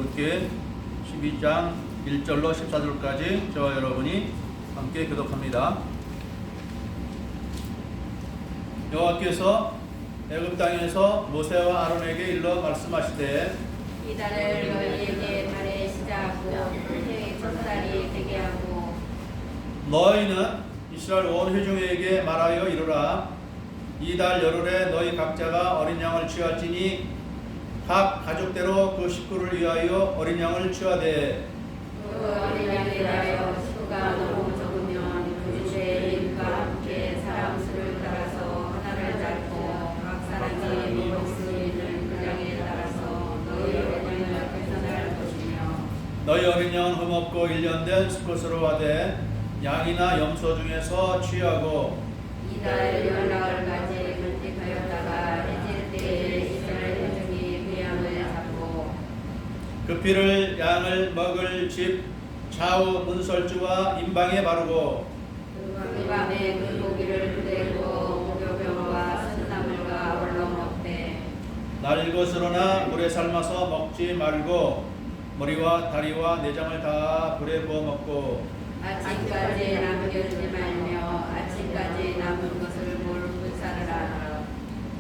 이렇게 12장 1절로 14절까지 저와 여러분이 함께 교독합니다. 여호와께서 애굽 땅에서 모세와 아론에게 일러 말씀하시되 이달을 너희에게 달의 시작하고 해의 첫 달이 되게 하고 너희는 이스라엘 온 회중에게 말하여 이르라. 이 달 열흘에 너희 각자가 어린 양을 취할지니 각 가족대로 그 식구를 위하여 어린 양을 취하되 그 어린 양에 대하여 식구가 너무 적으면 그 주제의 일과 함께 사람 수를 따라서 하나를 잡고 각 사람이 먹을 수 있는 분량에 따라서 너희 어린 양을 계산할 것이며 너희 어린 양은 흠없고 1년 된 수컷으로 하되 양이나 염소 중에서 취하고 이달 열나흘까지 간직하였다가 해질 때에 이스라엘 회중이 그 양을 잡고 그 피를 양을 먹을 집 좌우 문설주와 임방에 바르고 그 밤에 그 고기를 그대로 목욕병과 순나물과 얼러 먹되 날 것으로나 물에 삶아서 먹지 말고 머리와 다리와 내장을 다 불에 구워 먹고 아침까지 남겨두지 말며 아침까지 남은 것을 불사르라.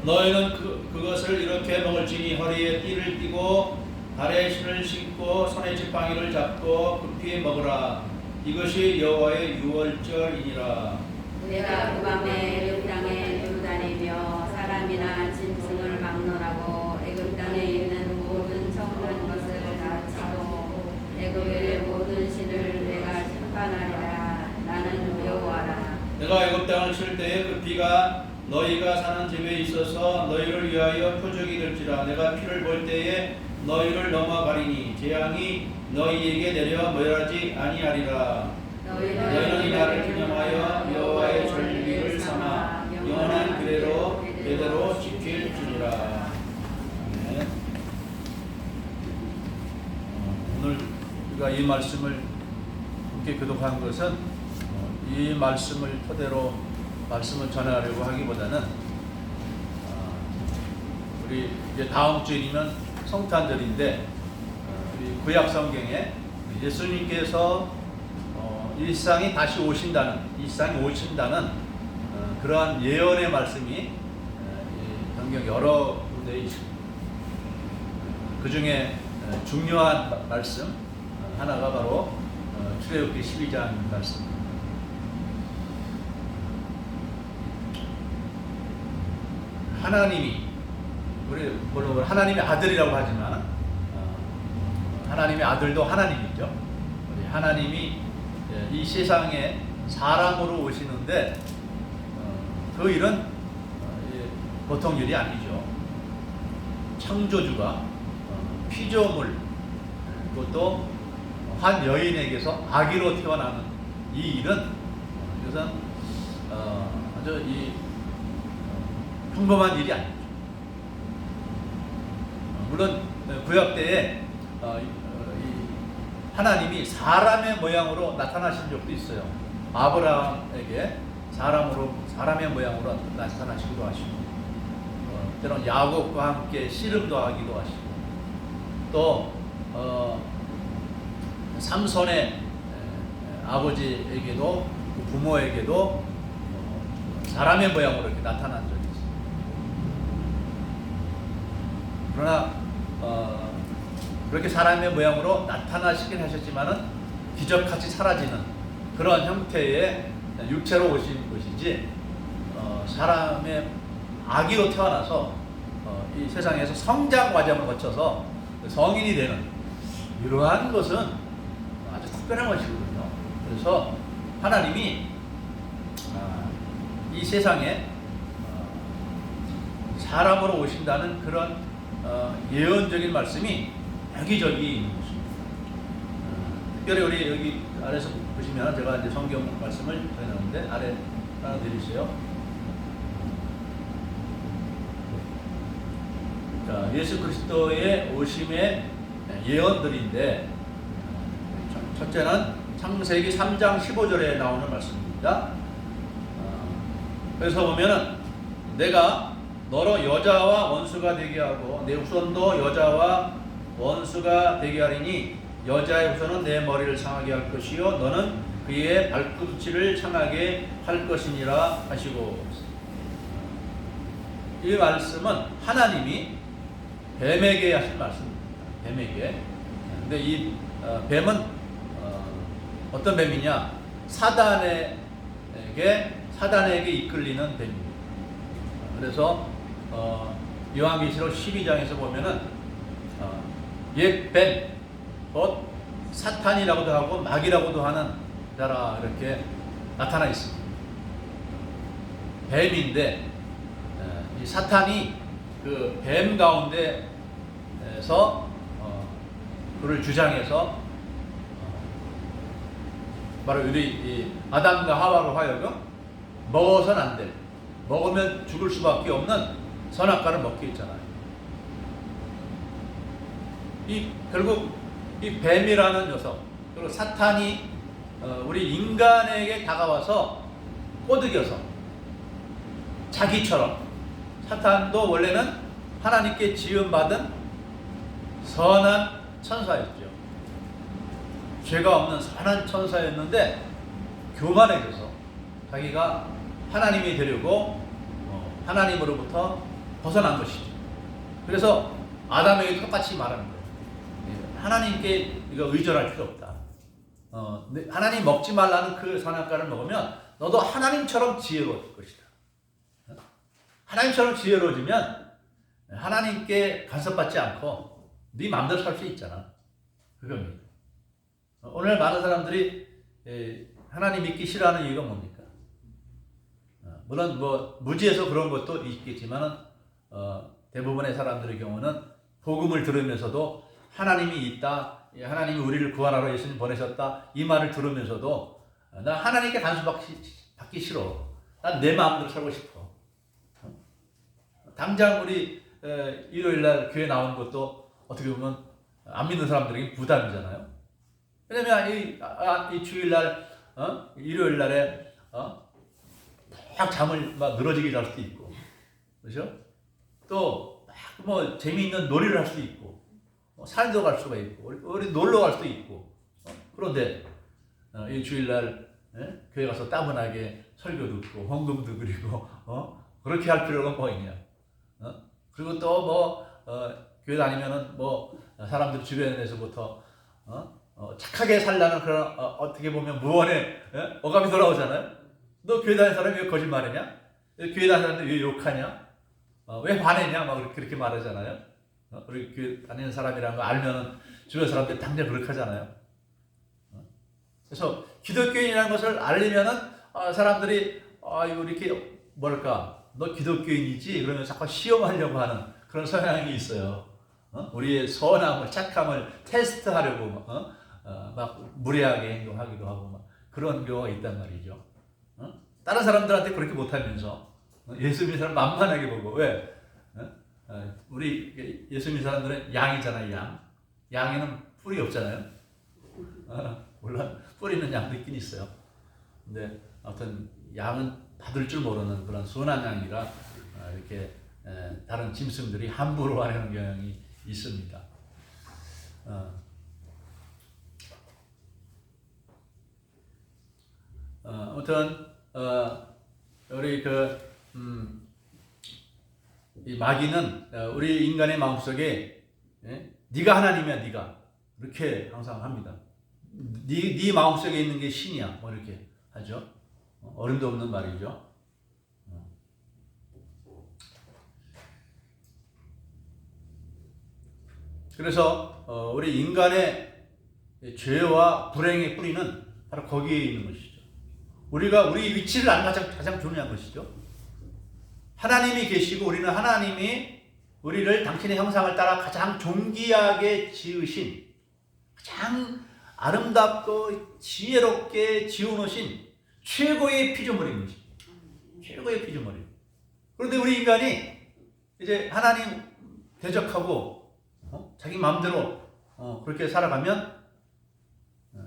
너희는 그것을 이렇게 먹을지니 허리에 띠를 띠고 발에 신을 신고 손에 지팡이를 잡고 급히 먹으라. 이것이 여호와의 유월절이니라. 내가 그 밤에 애굽 땅에 두루 다니며 사람이나 짐승을 막론하고 애굽 땅에 있는 모든 청한 것을 다 치고 애굽의 모든 신을 내가 심판하리라. 나는 여호와라. 내가 애굽 땅을 칠 때에 그 피가 너희가 사는 집에 있어서 너희를 위하여 표적이 될지라. 내가 피를 볼 때에 너희를 넘어가리니 재앙이 너희에게 내려 멸하지 아니하리라. 너희는 이 날을 기념하여 여호와의 절기를 삼아 영원한 규례로 지킬지니라. 네. 오늘 우리가 이 말씀을 함께 교독한 것은 이 말씀을 토대로 말씀을 전하려고 하기보다는 우리 이제 다음 주이면 성탄절인데 우리 구약 성경에 예수님께서 일상이 다시 오신다는 그러한 예언의 말씀이 성경 여러 군데 있습니다. 그 중에 중요한 말씀 하나가 바로 출애굽기 12장 말씀입니다. 하나님이 우리 물론 하나님의 아들이라고 하지만 하나님의 아들도 하나님이죠. 우리 하나님이 이 세상에 사람으로 오시는데 그 일은 보통 일이 아니죠. 창조주가 피조물 그것도 한 여인에게서 아기로 태어나는 이 일은 그것은 아주 평범한 일이 아니죠. 물론 구약 때에 하나님이 사람의 모양으로 나타나신 적도 있어요. 아브라함에게 사람의 모양으로 나타나시기도 하시고 때론 야곱과 함께 씨름도 하기도 하시고 또 삼손의 아버지에게도 부모에게도 사람의 모양으로 이렇게 나타난 적이 있어요. 그러나 그렇게 사람의 모양으로 나타나시긴 하셨지만은 기적같이 사라지는 그런 형태의 육체로 오신 것이지 사람의 아기로 태어나서 이 세상에서 성장 과정을 거쳐서 성인이 되는 이러한 것은 아주 특별한 것이거든요. 그래서 하나님이 이 세상에 사람으로 오신다는 그런 예언적인 말씀이 여기저기 있는 것입니다. 특별히 우리 여기 아래에서 보시면 제가 이제 성경 말씀을 전했는데 아래 하나 내리세요. 자, 예수 그리스도의 오심의 예언들인데 첫째는 창세기 3장 15절에 나오는 말씀입니다. 그래서 보면은 내가 너로 여자와 원수가 되게 하고 내 후손도 여자와 원수가 되게 하리니 여자의 후손은 내 머리를 상하게 할 것이요 너는 그의 발꿈치를 상하게 할 것이니라 하시고. 이 말씀은 하나님이 뱀에게 하신 말씀입니다. 뱀에게. 근데 이 뱀은 어떤 뱀이냐? 사단에게 이끌리는 뱀입니다. 그래서 요한계시록 12장에서 보면은 옛 뱀, 곧 사탄이라고도 하고 마귀라고도 하는 자라 이렇게 나타나 있습니다. 뱀인데 이 사탄이 그 뱀 가운데에서 그를 주장해서 바로 우리 이 아담과 하와로 하여금 먹어서는 안 될, 먹으면 죽을 수밖에 없는 선악과를 먹게 했잖아요. 결국 이 뱀이라는 녀석, 그리고 사탄이 우리 인간에게 다가와서 꼬드겨서 자기처럼, 사탄도 원래는 하나님께 지음받은 선한 천사였죠. 죄가 없는 선한 천사였는데 교만해져서 자기가 하나님이 되려고 하나님으로부터 벗어난 것이죠. 그래서 아담에게 똑같이 말하는 거예요. 하나님께 이거 의존할 필요 없다. 하나님 먹지 말라는 그 선악과를 먹으면 너도 하나님처럼 지혜로워질 것이다. 하나님처럼 지혜로워지면 하나님께 간섭받지 않고 네 마음대로 살 수 있잖아. 그겁니다. 오늘 많은 사람들이 하나님 믿기 싫어하는 이유가 뭡니까? 물론 뭐 무지해서 그런 것도 있겠지만은 대부분의 사람들의 경우는 복음을 들으면서도 하나님이 있다, 하나님이 우리를 구원하러 예수님 보내셨다 이 말을 들으면서도 나 하나님께 간섭받기 싫어. 난 내 마음대로 살고 싶어. 당장 우리 일요일날 교회 나오는 것도 어떻게 보면 안 믿는 사람들에게 부담이잖아요. 왜냐면 이 주일날 일요일날에 막 잠을 막 늘어지게 잘 수도 있고, 그렇죠? 또 뭐 재미있는 놀이를 할 수도 있고, 산도 갈 수가 있고, 우리 놀러 갈 수도 있고. 그런데 이 주일날 교회 가서 따분하게 설교 듣고 헌금도 드리고 그렇게 할 필요가 뭐 있냐? 그리고 또 뭐 교회 다니면은 뭐 사람들 주변에서부터 착하게 살라는 그런 어떻게 보면 무언의 어감이 돌아오잖아요. 너 교회 다니는 사람이 왜 거짓말하냐? 교회 다니는 사람들 왜 욕하냐? 왜 화내냐? 막 그렇게 말하잖아요. 우리 교회 다니는 사람이라는 거 알면은 주변 사람들이 당장 그렇게 하잖아요. 그래서 기독교인이라는 것을 알리면은 사람들이 이렇게 뭐랄까, 너 기독교인이지? 그러면 자꾸 시험하려고 하는 그런 성향이 있어요. 우리의 선함을, 착함을 테스트하려고 막 무례하게 행동하기도 하고 막 그런 경우가 있단 말이죠. 다른 사람들한테 그렇게 못하면서 예수 믿는 사람 만만하게 보고. 왜? 우리 예수 믿는 사람들은 양이잖아요. 양에는 뿔이 없잖아요. 물론 뿔 있는 양도 있긴 있어요. 근데 아무튼 양은 받을 줄 모르는 그런 순한 양이라 이렇게 다른 짐승들이 함부로 하려는 경향이 있습니다. 아무튼 우리 이 마귀는 우리 인간의 마음속에 네가 하나님이야, 네가 이렇게 항상 합니다. 네 마음속에 있는 게 신이야, 뭐 이렇게 하죠. 어림도 없는 말이죠. 그래서 우리 인간의 죄와 불행의 뿌리는 바로 거기에 있는 것이죠. 우리가 우리 위치를 아는 가장 중요한 것이죠. 하나님이 계시고 우리는 하나님이 우리를 당신의 형상을 따라 가장 존귀하게 지으신, 가장 아름답고 지혜롭게 지어놓으신 최고의 피조물인 것입니다. 최고의 피조물이에요. 그런데 우리 인간이 이제 하나님 대적하고 자기 마음대로 그렇게 살아가면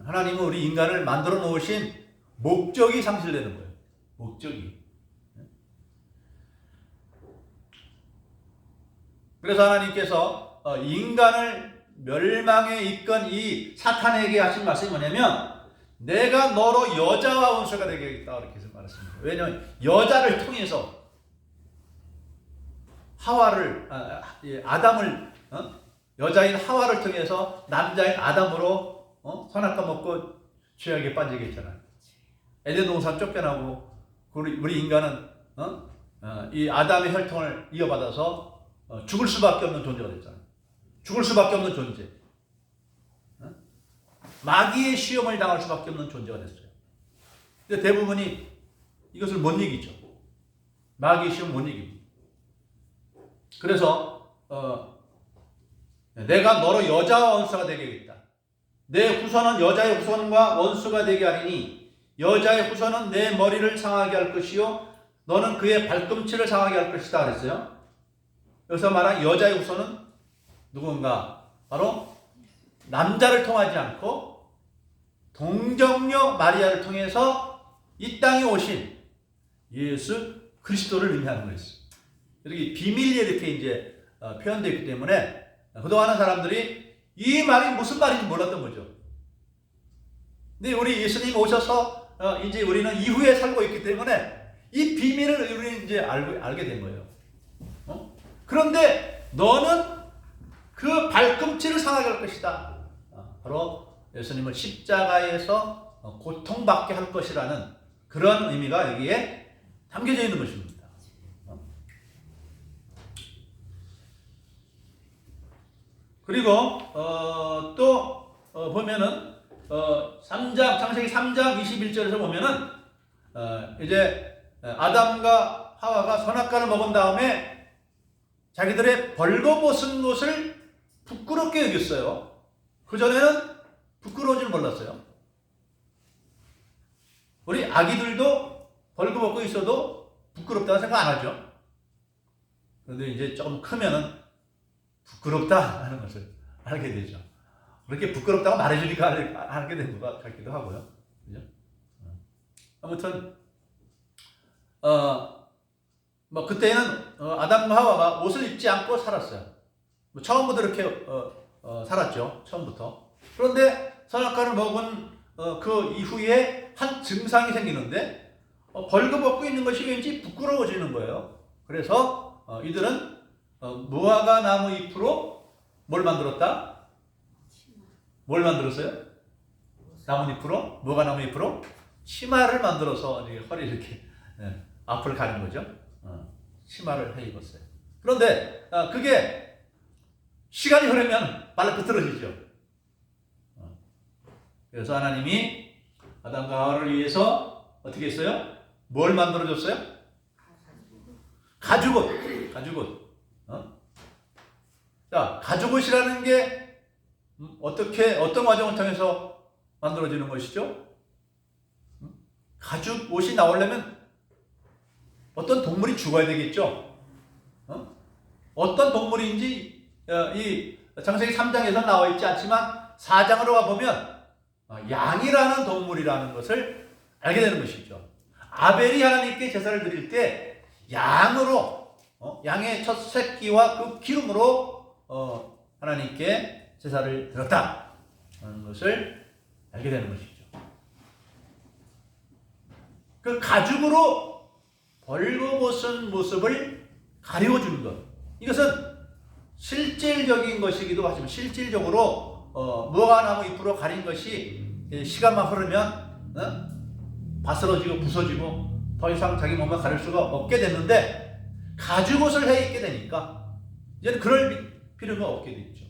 하나님은 우리 인간을 만들어 놓으신 목적이 상실되는 거예요. 목적이. 그래서 하나님께서 인간을 멸망에 이끈 이 사탄에게 하신 말씀이 뭐냐면 내가 너로 여자와 원수가 되겠다 이렇게 말했습니다. 왜냐하면 여자를 통해서 하와를 아담을 여자인 하와를 통해서 남자인 아담으로 선악과 먹고 죄악에 빠지게 했잖아요. 에덴 동산 쫓겨나고 우리 인간은 이 아담의 혈통을 이어받아서 죽을 수밖에 없는 존재가 됐잖아요. 죽을 수밖에 없는 존재. 마귀의 시험을 당할 수밖에 없는 존재가 됐어요. 근데 대부분이 이것을 못 이기죠. 마귀의 시험 못 이깁니다. 그래서 내가 너로 여자와 원수가 되게 하겠다. 내 후손은 여자의 후손과 원수가 되게 하리니 여자의 후손은 내 머리를 상하게 할 것이요 너는 그의 발꿈치를 상하게 할 것이다 그랬어요. 여기서 말한 여자의 후손은 누군가? 바로 남자를 통하지 않고 동정녀 마리아를 통해서 이 땅에 오신 예수 그리스도를 의미하는 거였어요. 이렇게 비밀리에 이렇게 이제 표현되어 있기 때문에 그동안은 사람들이 이 말이 무슨 말인지 몰랐던 거죠. 근데 우리 예수님 오셔서 이제 우리는 이후에 살고 있기 때문에 이 비밀을 우리는 이제 알게 된 거예요. 그런데 너는 그 발꿈치를 상하게 할 것이다. 바로 예수님을 십자가에서 고통받게 할 것이라는 그런 의미가 여기에 담겨져 있는 것입니다. 그리고 또 보면은 3장 창세기 3장 21절에서 보면은 이제 아담과 하와가 선악과를 먹은 다음에 자기들의 벌거벗은 것을 부끄럽게 여겼어요. 그전에는 부끄러운 줄 몰랐어요. 우리 아기들도 벌거벗고 있어도 부끄럽다고 생각 안 하죠. 그런데 이제 조금 크면은 부끄럽다 하는 것을 알게 되죠. 그렇게 부끄럽다고 말해주니까 알게 된 것 같기도 하고요. 그죠? 아무튼 뭐 그때는 아담과 하와가 옷을 입지 않고 살았어요. 뭐 처음부터 이렇게 살았죠. 처음부터. 그런데 선악과를 먹은 그 이후에 한 증상이 생기는데 벌거벗고 있는 것이 왠지 부끄러워지는 거예요. 그래서 이들은 무화과 나무 잎으로 뭘 만들었다? 뭘 만들었어요? 나뭇잎으로? 무화과 나무 잎으로? 치마를 만들어서 허리 이렇게 앞을 가는 거죠. 치마를 해 입었어요. 그런데 그게 시간이 흐르면 말라 비틀어지죠. 그래서 하나님이 아담과 하와를 위해서 어떻게 했어요? 뭘 만들어줬어요? 가죽옷. 가죽옷. 자, 가죽옷이라는 게 어떤 과정을 통해서 만들어지는 것이죠? 가죽옷이 나오려면 어떤 동물이 죽어야 되겠죠? 어떤 동물인지 이 창세기 3장에서 나와 있지 않지만 4장으로 가보면 양이라는 동물이라는 것을 알게 되는 것이죠. 아벨이 하나님께 제사를 드릴 때 양으로 양의 첫 새끼와 그 기름으로 하나님께 제사를 드렸다 하는 것을 알게 되는 것이죠. 그 가죽으로 벌거벗은 모습을 가려주는 것, 이것은 실질적인 것이기도 하지만 실질적으로 무화과 나무 잎으로 가린 것이 시간만 흐르면 바스러지고 부서지고 더 이상 자기 몸을 가릴 수가 없게 됐는데 가죽옷을 해 입게 되니까 이제는 그럴 필요가 없게 됐죠.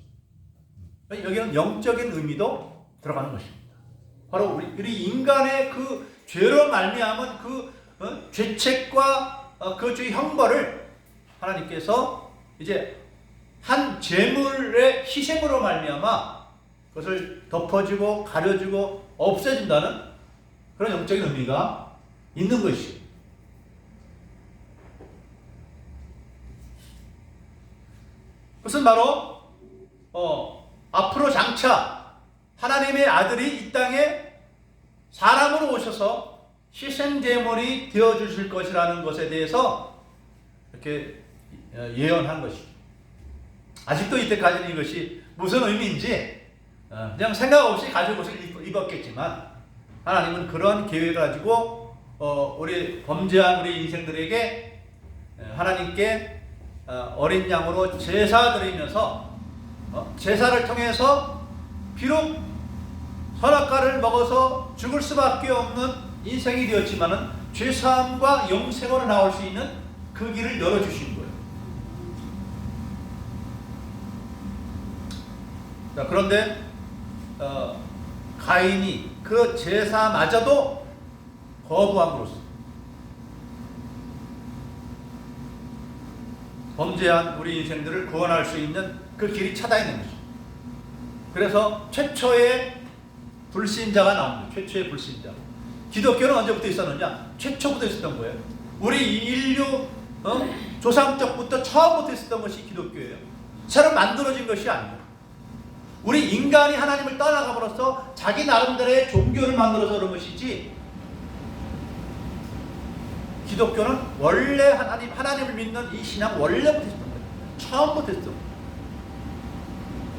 여기는 영적인 의미도 들어가는 것입니다. 바로 우리 인간의 그 죄로 말미암은 그 죄책과 그 죄의 형벌을 하나님께서 이제 한 제물의 희생으로 말미암아 그것을 덮어주고 가려주고 없애준다는 그런 영적인 의미가 있는 것이죠. 그것은 바로 앞으로 장차 하나님의 아들이 이 땅에 사람으로 오셔서 희생제물이 되어주실 것이라는 것에 대해서 이렇게 예언한 것이죠. 아직도 이때 가진 이것이 무슨 의미인지 그냥 생각 없이 가진 옷을 입었겠지만 하나님은 그런 계획을 가지고 우리 범죄한 우리 인생들에게 하나님께 어린 양으로 제사 드리면서 제사를 통해서 비록 선악과를 먹어서 죽을 수밖에 없는 인생이 되었지만은 죄사함과 영생으로 나올 수 있는 그 길을 열어주신 거예요. 자, 그런데 가인이 그 제사마저도 거부함으로써 범죄한 우리 인생들을 구원할 수 있는 그 길이 차단되는 거죠. 그래서 최초의 불신자가 나옵니다. 최초의 불신자. 기독교는 언제부터 있었느냐? 최초부터 있었던 거예요. 우리 인류 조상 때부터 처음부터 있었던 것이 기독교예요. 새로 만들어진 것이 아니에요. 우리 인간이 하나님을 떠나감으로써 자기 나름대로의 종교를 만들어서 그런 것이지, 기독교는 원래 하나님을 믿는 이 신앙 원래부터 있었던 거예요. 처음부터 있었던 거예요.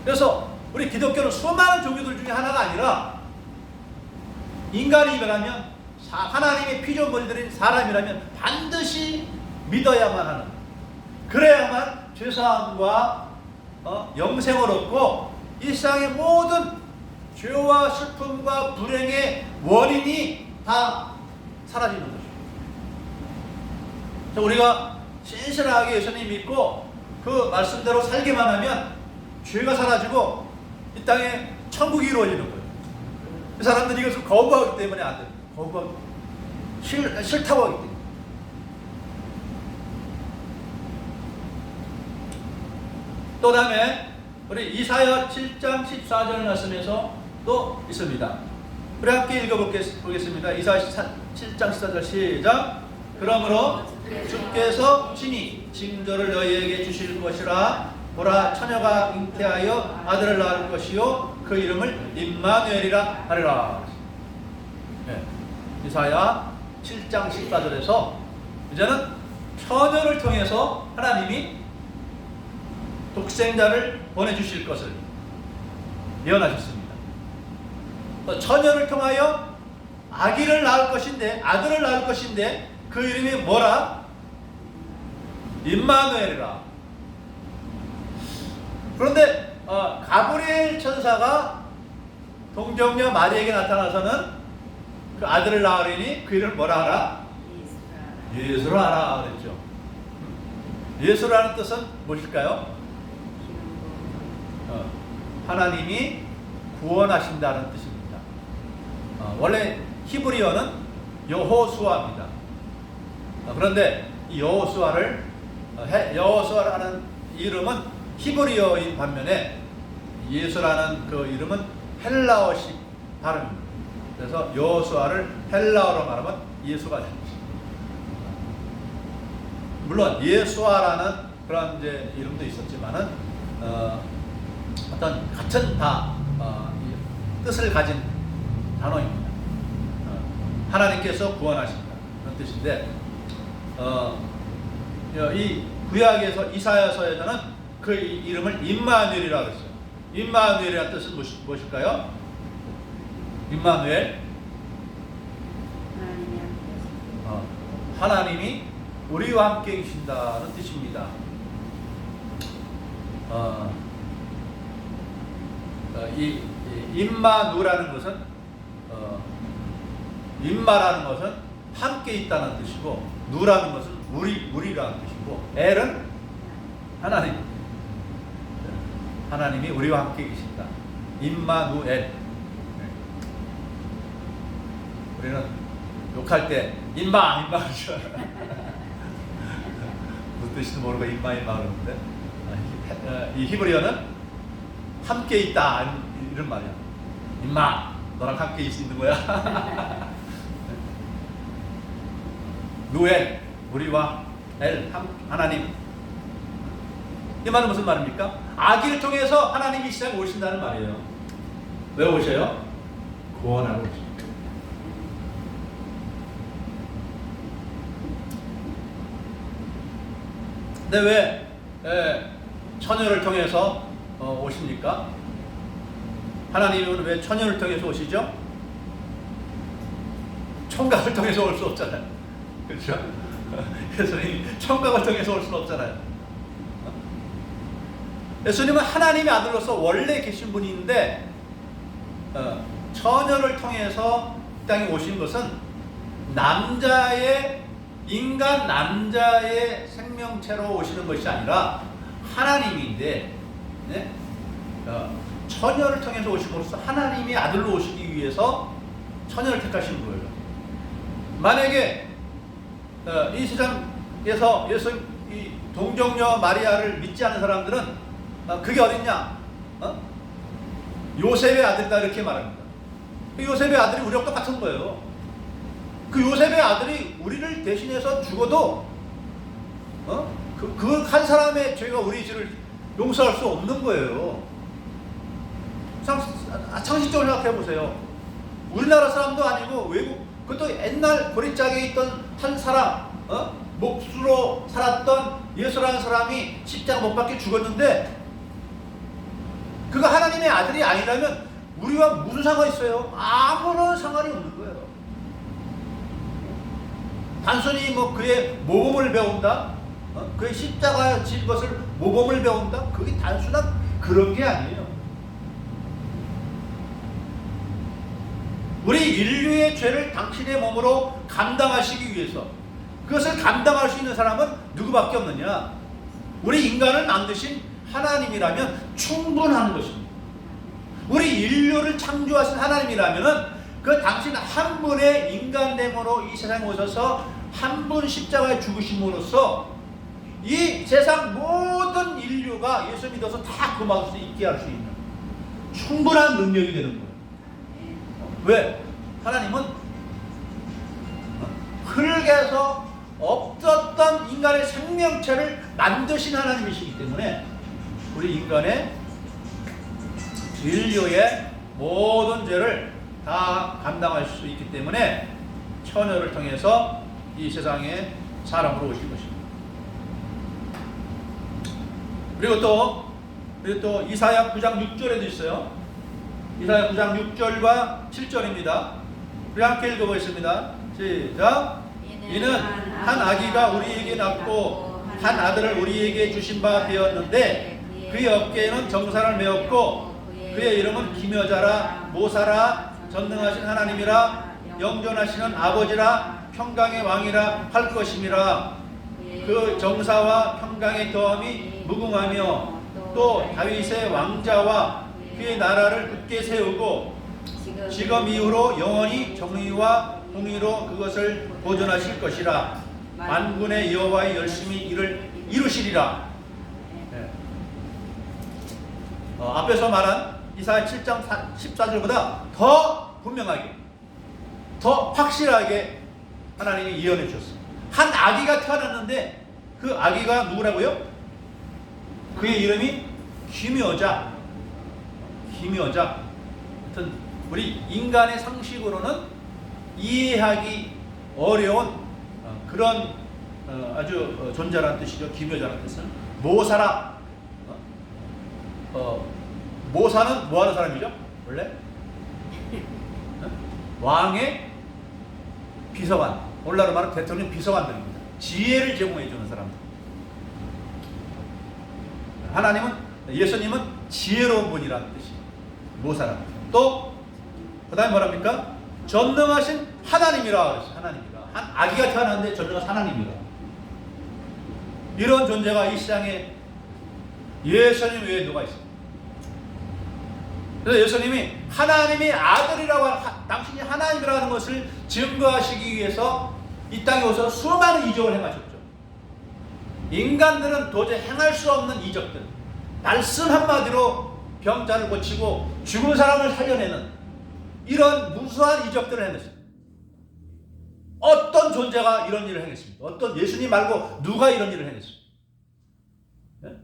그래서 우리 기독교는 수많은 종교들 중에 하나가 아니라, 인간이 이거라면, 하나님의 피조물들인 사람이라면 반드시 믿어야만 하는, 그래야만 죄사함과 영생을 얻고 이 세상의 모든 죄와 슬픔과 불행의 원인이 다 사라지는 것이죠. 우리가 신실하게 예수님 믿고 그 말씀대로 살기만 하면 죄가 사라지고 이 땅에 천국이 이루어지는 거예요. 그 사람들이 이것을 거부하기 때문에 안 돼요. 거부하기 싫다고 하기 때문에. 또 다음에 우리 이사야 7장 14절 말씀에서 또 있습니다. 우리 함께 읽어보겠습니다. 이사야 7장 14절 시작. 그러므로 주께서 친히 징조를 너희에게 주실 것이라. 보라, 처녀가 잉태하여 아들을 낳을 것이요 그 이름을 임마누엘이라 하리라. 네. 이사야 7장 14절에서 이제는 처녀를 통해서 하나님이 독생자를 보내주실 것을 예언하셨습니다. 처녀를 통하여 아기를 낳을 것인데, 아들을 낳을 것인데 그 이름이 뭐라? 임마누엘이라. 그런데 가브리엘 천사가 동정녀 마리에게 나타나서는 그 아들을 낳으리니 그 이름을 뭐라 하라? 예수로 하라 그랬죠. 예수라는 뜻은 무엇일까요? 하나님이 구원하신다는 뜻입니다. 원래 히브리어는 여호수아입니다. 그런데 이 여호수아라는 이름은 히브리어인 반면에 예수라는 그 이름은 헬라어식 발음입니다. 그래서 여호수아를 헬라어로 말하면 예수가 됩니다. 물론 예수아라는 그런 이제 이름도 있었지만은 어떤 같은 뜻을 가진 단어입니다. 하나님께서 구원하신다 그런 뜻인데, 이 구약에서 이사야서에서는 그 이름을 임마누엘이라고 했어요. 임마누엘이라는 뜻은 무엇일까요? 임마누엘, 하나님이 우리와 함께 계신다는 뜻입니다. 이 임마누라는 것은 임마라는 것은 함께 있다는 뜻이고, 누라는 것은 우리라는 뜻이고, 엘은 하나님, 하나님이 우리와 함께 계신다. 임마누엘. 우리는 욕할 때 임마 그러죠. 무슨 뜻인지 모르고 임마 그러는데, 이 히브리어는 함께 있다 이런 말이야. 임마, 너랑 함께 있는 거야. 누엘, 우리와 엘, 하나님. 이 말은 무슨 말입니까? 아기를 통해서 하나님이 이 세상에 오신다는 말이에요. 왜 오셔요? 구원하러 오십니다. 근데 왜 처녀를 통해서 오십니까? 하나님은 왜 처녀를 통해서 오시죠? 총각을 통해서 올 수 없잖아요. 그렇죠? 예수님 총각을 통해서 올 수는 없잖아요. 예수님은 하나님의 아들로서 원래 계신 분인데 처녀를 통해서 이 땅에 오신 것은 인간 남자의 생명체로 오시는 것이 아니라 하나님인데, 네? 처녀를 통해서 오심으로써 하나님의 아들로 오시기 위해서 처녀를 택하신 거예요. 만약에 이 세상에서 이 동정녀 마리아를 믿지 않는 사람들은 그게 어딨냐? 요셉의 아들이다 이렇게 말합니다. 그 요셉의 아들이 우리와 똑같은 거예요. 그 요셉의 아들이 우리를 대신해서 죽어도 그 한 사람의 죄가 우리 죄를 용서할 수 없는 거예요. 상식적으로 생각해 보세요. 우리나라 사람도 아니고 외국, 그것도 옛날 고리짝에 있던 한 사람, 몹수로 살았던 예수라는 사람이 십자가 못 박혀 죽었는데 그가 하나님의 아들이 아니라면 우리와 무슨 상관이 있어요? 아무런 상관이 없는 거예요. 단순히 그의 모범을 배운다, 그의 십자가에 질 것을 모범을 배운다, 그게 단순한 그런 게 아니에요. 우리 인류의 죄를 당신의 몸으로 감당하시기 위해서, 그것을 감당할 수 있는 사람은 누구밖에 없느냐? 우리 인간을 만드신 하나님이라면 충분한 것입니다. 우리 인류를 창조하신 하나님이라면 그 당신 한 분의 인간됨으로 이 세상에 오셔서 한 분 십자가에 죽으심으로써 이 세상 모든 인류가 예수 믿어서 다 그 마음을 있게 할 수 있는 충분한 능력이 되는 거예요. 왜? 하나님은 흙에서 없었던 인간의 생명체를 만드신 하나님이시기 때문에 우리 인간의 인류의 모든 죄를 다 감당할 수 있기 때문에 처녀를 통해서 이 세상에 사람으로 오신 것입니다. 그리고 또 이사야 9장 6절에도 있어요. 이사야 9장 6절과 7절입니다. 우리 함께 읽어보겠습니다. 시작. 이는 한 아기가 우리에게 낳고 한 아들을 우리에게 주신 바 되었는데 그의 어깨에는 정사를 메었고 그의 이름은 기묘자라 모사라 전능하신 하나님이라 영존하시는 아버지라 평강의 왕이라 할 것임이라. 그 정사와 평강의 더함이 무궁하며 또 다윗의 왕자와 그의 나라를 굳게 세우고 지금 이후로 영원히 정의와 공의로 그것을 보존하실 것이라. 만군의 여호와의 열심히 이를 이루시리라. 네. 앞에서 말한 이사야 7장 14절보다 더 분명하게, 더 확실하게 하나님이 예언해 주셨어요. 한 아기가 태어났는데 그 아기가 누구라고요? 그의 이름이 기묘자. 하여튼 우리 인간의 상식으로는 이해하기 어려운 그런 아주 존재라는 뜻이죠. 기묘자라는 뜻은 모사라. 모사는 뭐하는 사람이죠? 원래 왕의 비서관, 오늘날로 말하면 대통령 비서관들입니다. 지혜를 제공해주는 사람들. 하나님은, 예수님은 지혜로운 분이라는 뜻이에요. 모사라. 또 그 다음에 뭐랍니까? 전능하신 하나님이라 그랬어요. 하나님이라. 한 아기가 태어났는데 전능하신 하나님이라. 이런 존재가 이 세상에 예수님 외에 누가 있어요? 그래서 예수님이 하나님의 아들이라고 당신이 하나님이라는 것을 증거하시기 위해서 이 땅에 오셔서 수많은 이적을 행하셨죠. 인간들은 도저히 행할 수 없는 이적들, 말씀 한마디로 병자를 고치고 죽은 사람을 살려내는 이런 무수한 이적들을 행했습니다. 어떤 존재가 이런 일을 행했습니까? 어떤 예수님 말고 누가 이런 일을 행했습니까?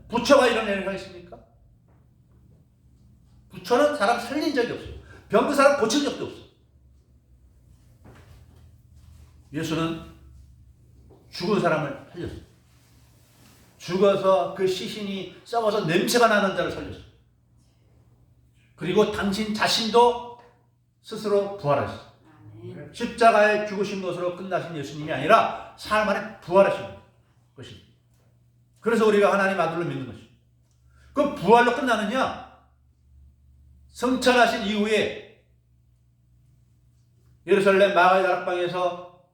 부처가 이런 일을 행했습니까? 부처는 사람 살린 적이 없어요. 병든 사람 고친 적도 없어요. 예수는 죽은 사람을 살렸어요. 죽어서 그 시신이 썩어서 냄새가 나는 자를 살렸어요. 그리고 당신 자신도 스스로 부활하셨어요. 십자가에 죽으신 것으로 끝나신 예수님이 아니라 사흘 만에 부활하신 것입니다. 그래서 우리가 하나님 아들로 믿는 것입니다. 그럼 부활로 끝나느냐? 성천하신 이후에 예루살렘 마가의 다락방에서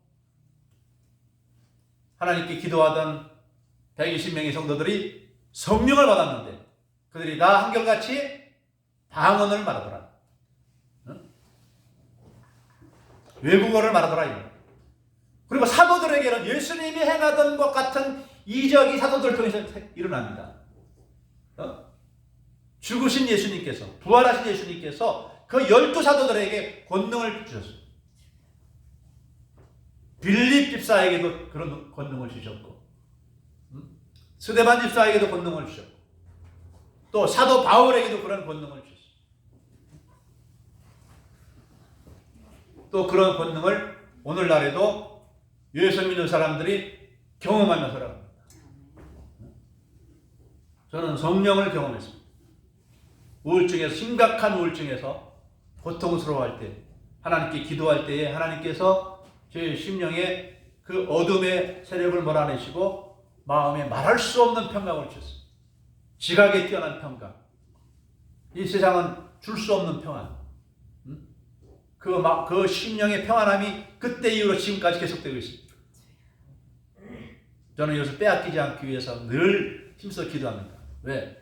하나님께 기도하던 120명의 성도들이 성령을 받았는데 그들이 다 한결같이 방언을 말하더라. 외국어를 말하더라. 그리고 사도들에게는 예수님이 행하던 것 같은 이적이 사도들을 통해서 일어납니다. 죽으신 예수님께서, 부활하신 예수님께서 그 12사도들에게 권능을 주셨어요. 빌립 집사에게도 그런 권능을 주셨고, 스데반 집사에게도 권능을 주셨고, 또 사도 바울에게도 그런 권능을 주셨어요. 또 그런 권능을 오늘날에도 예수 믿는 사람들이 경험하면서 합니다. 저는 성령을 경험했습니다. 우울증에서, 심각한 우울증에서 고통스러워할 때, 하나님께 기도할 때에 하나님께서 제 심령에 그 어둠의 세력을 몰아내시고 마음에 말할 수 없는 평강을 주셨어요. 지각에 뛰어난 평강. 이 세상은 줄 수 없는 평안. 그 심령의 평안함이 그때 이후로 지금까지 계속되고 있습니다. 저는 이것을 빼앗기지 않기 위해서 늘 힘써 기도합니다. 왜?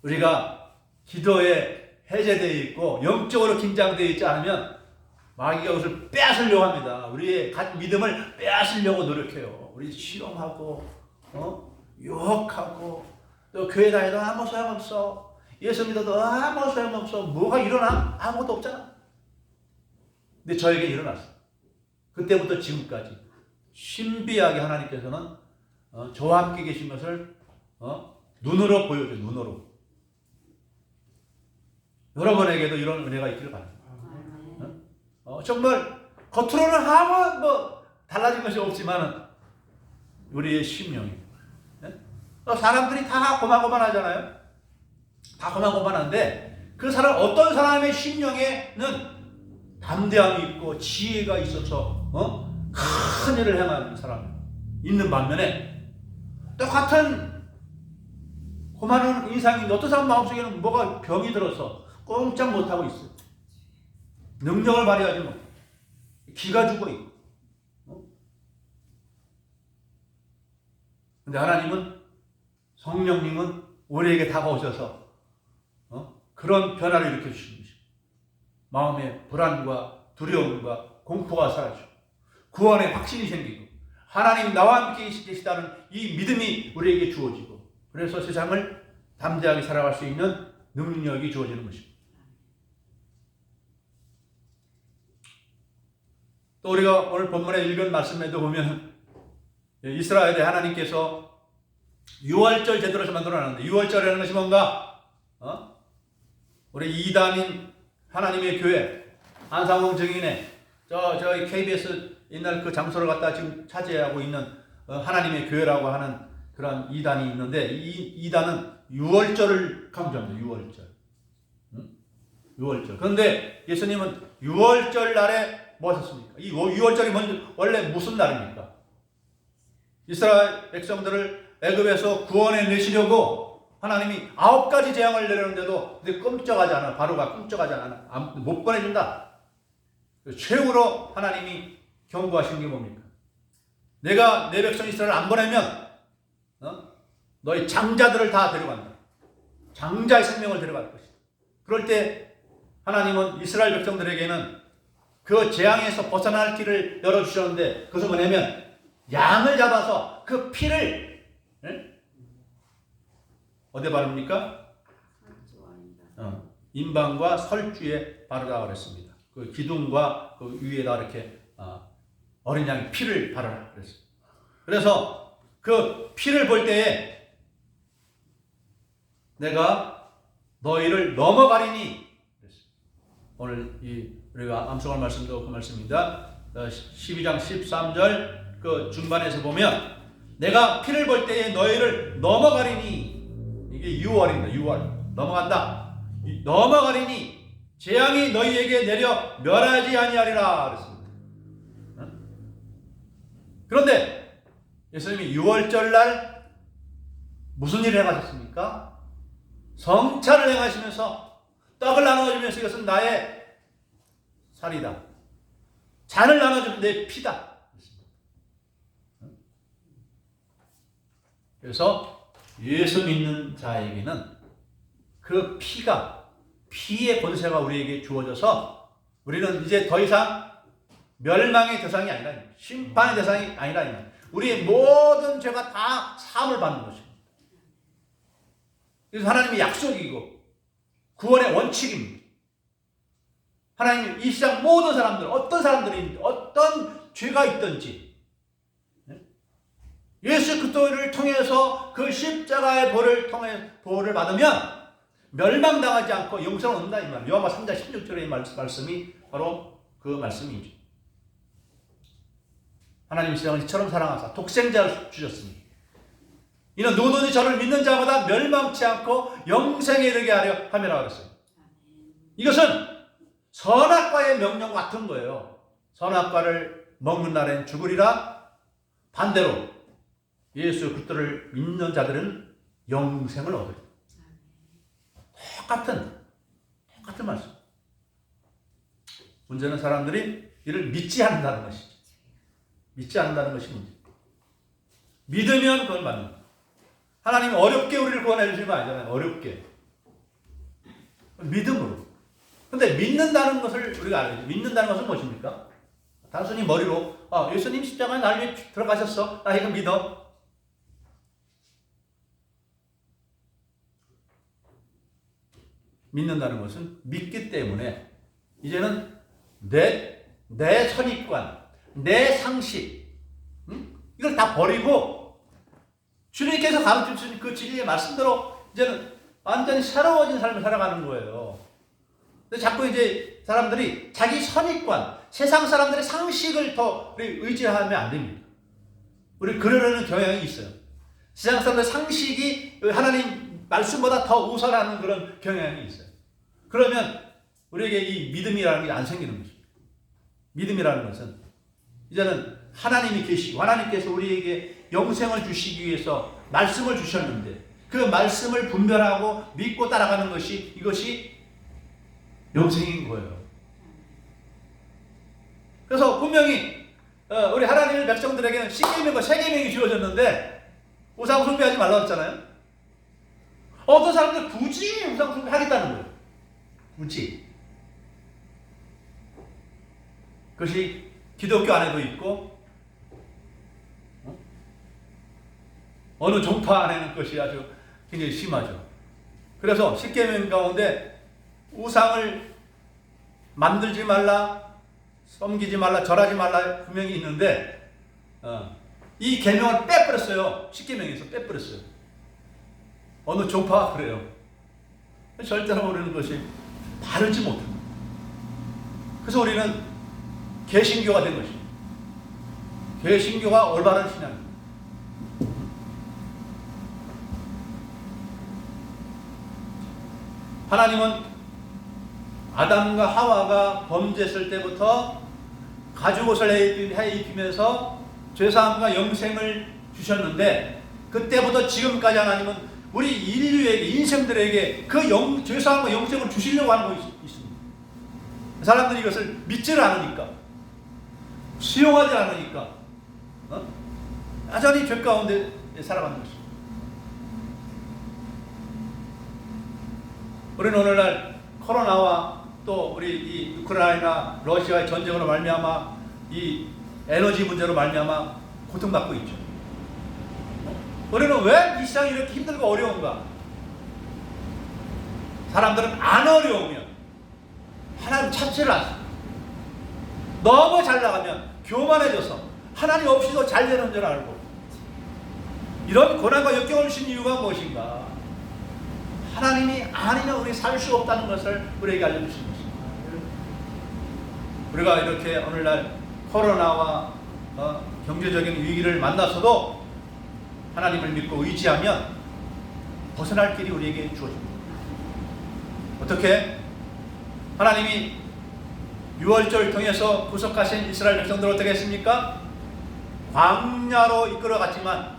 우리가 기도에 해제되어 있고 영적으로 긴장되어 있지 않으면 마귀가 그것을 빼앗으려고 합니다. 우리의 믿음을 빼앗으려고 노력해요. 우리 시험하고 유혹하고 또 교회 다녀도 아무 소용없어. 예수 믿어도 아무 소용없어. 뭐가 일어나? 아무것도 없잖아. 근데 저에게 일어났어요. 그때부터 지금까지 신비하게 하나님께서는 저와 함께 계신 것을 눈으로 보여줘요. 눈으로. 여러분에게도 이런 은혜가 있기를 바랍니다. 정말 겉으로는 아무 달라진 것이 없지만 우리의 심령이 사람들이 다 고만고만하잖아요. 다 고만고만한데 그 사람 어떤 사람의 심령에는 담대함이 있고 지혜가 있어서 큰 일을 행하는 사람이 있는 반면에 똑같은 고만한 인상인데 어떤 사람 마음속에는 뭐가 병이 들어서 꼼짝 못하고 있어요. 능력을 발휘하지 못해. 기가 죽어있고. 근데 하나님은, 성령님은 우리에게 다가오셔서 그런 변화를 일으켜주시는 것입니다. 마음의 불안과 두려움과 공포가 사라지고 구원의 확신이 생기고 하나님 나와 함께 계시다는 이 믿음이 우리에게 주어지고 그래서 세상을 담대하게 살아갈 수 있는 능력이 주어지는 것입니다. 또 우리가 오늘 본문에 읽은 말씀에도 보면 이스라엘에 하나님께서 유월절 제도를 만들어놨는데 유월절이라는 것이 뭔가? 우리 이단인 하나님의 교회 안상홍 증인의 저희 KBS 옛날 그 장소를 갖다 지금 차지하고 있는 하나님의 교회라고 하는 그런 이단이 있는데 이 이단은 유월절을 강조합니다. 유월절. 유월절. 그런데 예수님은 유월절 날에 뭐 하셨습니까? 이 유월절이 원래 무슨 날입니까? 이스라엘 백성들을 애굽에서 구원해 내시려고 하나님이 9가지 재앙을 내렸는데도 끔찍하지 않아. 바로가 끔찍하지 않아. 못 보내준다. 최후로 하나님이 경고하신 게 뭡니까? 내가 내 백성 이스라엘을 안 보내면 너희 장자들을 다 데려간다. 장자의 생명을 데려갈 것이다. 그럴 때 하나님은 이스라엘 백성들에게는 그 재앙에서 벗어날 길을 열어주셨는데 그것은 뭐냐면 양을 잡아서 그 피를 어디에 바릅니까? 임방과 설주에 바르라 그랬습니다. 그 기둥과 그 위에다 이렇게 어린 양의 피를 바르라 그랬어요. 그래서 그 피를 볼 때에 내가 너희를 넘어가리니 그랬어요. 오늘 우리가 암송할 말씀도 그 말씀입니다. 12장 13절 그 중반에서 보면 내가 피를 볼 때에 너희를 넘어가리니. 이게 6월입니다. 6월. 넘어간다. 넘어가리니 재앙이 너희에게 내려 멸하지 아니하리라 그랬습니다. 그런데 예수님이 6월절 날 무슨 일을 행하셨습니까? 성찬을 행하시면서 떡을 나눠주면서 이것은 나의 살이다. 잔을 나눠주면 내 피다. 그래서 예수 믿는 자에게는 그 피의 권세가 우리에게 주어져서 우리는 이제 더 이상 멸망의 대상이 아니라 심판의 대상이 아니라 우리의 모든 죄가 다 사함을 받는 것입니다. 그래서 하나님의 약속이고 구원의 원칙입니다. 하나님이 이 세상 모든 사람들, 어떤 사람들이 어떤 죄가 있든지 예수 그리스도를 통해서 그 십자가의 보혈을 받으면 멸망당하지 않고 영생을 얻는다 이 말. 요한복음 3장 16절의 말씀이 바로 그 말씀이죠. 하나님 세상을 이처럼 사랑하사 독생자를 주셨으니 이는 누구든지 저를 믿는 자마다 멸망치 않고 영생에 이르게 하려 함이라 그랬어요. 이것은 선악과의 명령 같은 거예요. 선악과를 먹는 날엔 죽으리라. 반대로 예수 그리스도를 믿는 자들은 영생을 얻어요. 똑같은 말씀. 문제는 사람들이 이를 믿지 않는다는 것이죠. 믿지 않는다는 것이 문제. 믿으면 그걸 받는 거예요. 하나님은 어렵게 우리를 구원해 주시는 거 아니잖아요. 어렵게. 믿음으로. 근데 믿는다는 것을 우리가 알아야죠. 믿는다는 것은 무엇입니까? 단순히 머리로 예수님 십자가에 날 위해 들어가셨어. 나 이거 믿어. 믿는다는 것은 믿기 때문에 이제는 내 선입관, 내 상식, 이걸 다 버리고 주님께서 가르쳐 주신 그 진리의 말씀대로 이제는 완전히 새로워진 삶을 살아가는 거예요. 근데 자꾸 이제 사람들이 자기 선입관, 세상 사람들의 상식을 더 의지하면 안 됩니다. 우리 그러려는 경향이 있어요. 세상 사람들의 상식이 하나님 말씀보다 더 우선하는 그런 경향이 있어요. 그러면 우리에게 이 믿음이라는 게 안 생기는 것입니다. 믿음이라는 것은 이제는 하나님이 계시고 하나님께서 우리에게 영생을 주시기 위해서 말씀을 주셨는데 그 말씀을 분별하고 믿고 따라가는 것이 이것이 영생인 거예요. 그래서 분명히 우리 하나님의 백성들에게는 십계명과 세계명이 주어졌는데 우상 숭배하지 말라고 했잖아요. 어떤 사람들 굳이 우상 숭배하겠다는 거예요. 굳이. 그것이 기독교 안에도 있고 어느 종파 안에는 그것이 아주 굉장히 심하죠. 그래서 십계명 가운데 우상을 만들지 말라, 섬기지 말라, 절하지 말라 분명히 있는데 이 계명을 빼버렸어요. 십계명에서 빼버렸어요. 어느 종파가 그래요. 절대로 우리는 것이 바르지 못합니다. 그래서 우리는 개신교가 된 것입니다. 개신교가 올바른 신앙입니다. 하나님은 아담과 하와가 범죄했을 때부터 가죽옷을 해 입히면서 죄사함과 영생을 주셨는데 그때부터 지금까지 하나님은 우리 인류에게 인생들에게 그 죄사함과 영생을 주시려고 하는 것이 있습니다. 사람들이 이것을 믿지를 않으니까 수용하지 않으니까 여전히 죄 가운데 살아가는 것입니다. 우리는 오늘날 코로나와 또 우리 이 우크라이나 러시아의 전쟁으로 말미암아 이 에너지 문제로 말미암아 고통받고 있죠. 우리는 왜 이 세상이 이렇게 힘들고 어려운가? 사람들은 안 어려우면 하나님 찾지를 않습니다. 너무 잘 나가면 교만해져서 하나님 없이도 잘 되는 줄 알고 이런 고난과 역경을 주신 이유가 무엇인가? 하나님이 아니면 우리 살 수 없다는 것을 우리에게 알려주신 것입니다. 우리가 이렇게 오늘날 코로나와 경제적인 위기를 만나서도 하나님을 믿고 의지하면 벗어날 길이 우리에게 주어집니다. 어떻게? 하나님이 유월절을 통해서 구속하신 이스라엘 백성들을 어떻게 했습니까? 광야로 이끌어갔지만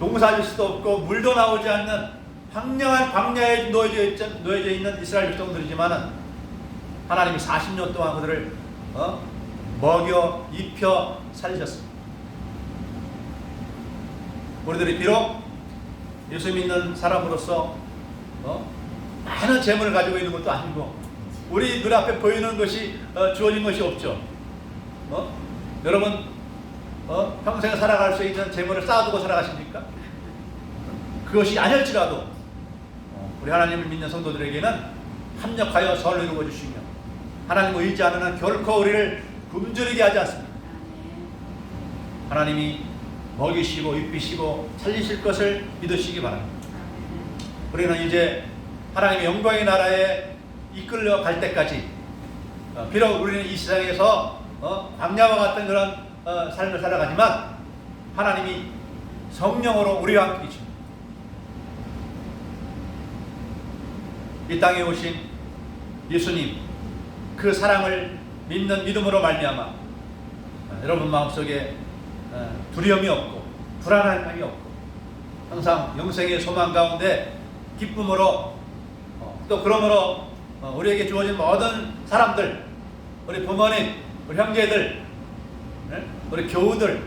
농사질 수도 없고 물도 나오지 않는 황량한 광야에 놓여져 있는 이스라엘 백성들이지만 하나님이 40년 동안 그들을 먹여 입혀 살리셨습니다. 우리들이 비록 예수 믿는 사람으로서 많은 재물을 가지고 있는 것도 아니고 우리 눈앞에 보이는 것이 주어진 것이 없죠. 여러분 평생 살아갈 수 있는 재물을 쌓아두고 살아가십니까? 그것이 아닐지라도 우리 하나님을 믿는 성도들에게는 합력하여 선을 이루어 주시며 하나님을 의지하는 한 결코 우리를 굶주리게 하지 않습니다. 하나님이 먹이시고 입히시고 살리실 것을 믿으시기 바랍니다. 우리는 이제 하나님의 영광의 나라에 이끌려 갈 때까지 비록 우리는 이 세상에서 광야와 같은 그런 삶을 살아가지만 하나님이 성령으로 우리와 함께 계십니다. 이 땅에 오신 예수님 그 사랑을 믿는 믿음으로 말미암아 여러분 마음속에 두려움이 없고 불안함이 없고 항상 영생의 소망 가운데 기쁨으로 또 그러므로 우리에게 주어진 모든 사람들 우리 부모님 우리 형제들 우리 교우들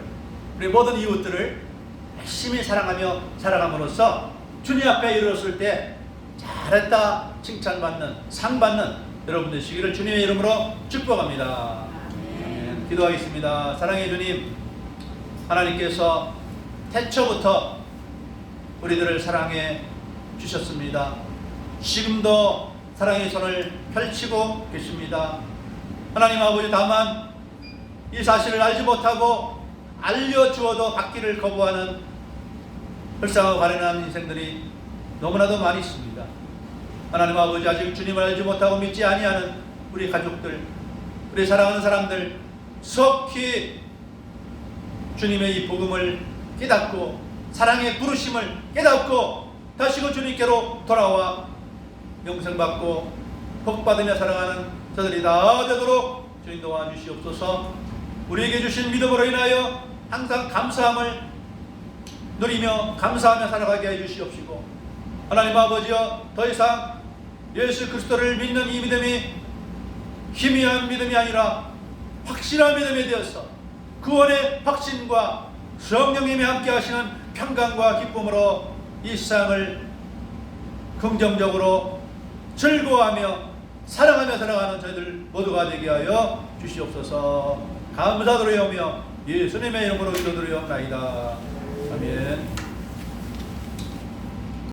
우리 모든 이웃들을 열심히 사랑하며 살아감으로써 주님 앞에 이르렀을 때 잘했다 칭찬받는 상받는 여러분 되시기를 주님의 이름으로 축복합니다. 아멘. 기도하겠습니다. 사랑의 주님 하나님께서 태초부터 우리들을 사랑해 주셨습니다. 지금도 사랑의 손을 펼치고 계십니다. 하나님 아버지 다만 이 사실을 알지 못하고 알려주어도 받기를 거부하는 불쌍하고 가련한 인생들이 너무나도 많이 있습니다. 하나님 아버지 아직 주님을 알지 못하고 믿지 아니하는 우리 가족들 우리 사랑하는 사람들 속히 주님의 이 복음을 깨닫고 사랑의 부르심을 깨닫고 다시금 주님께로 돌아와 영생받고 복받으며 살아가는 저들이 다 되도록 주님 도와주시옵소서. 우리에게 주신 믿음으로 인하여 항상 감사함을 누리며 감사하며 살아가게 해주시옵시고 하나님 아버지여 더 이상 예수 그리스도를 믿는 이 믿음이 희미한 믿음이 아니라 확실한 믿음이 되어서 구원의 확신과 성령님이 함께 하시는 평강과 기쁨으로 이 세상을 긍정적으로 즐거워하며 사랑하며 살아가는 저희들 모두가 되게 하여 주시옵소서. 감사드리오며 예수님의 이름으로 기도드리옵나이다.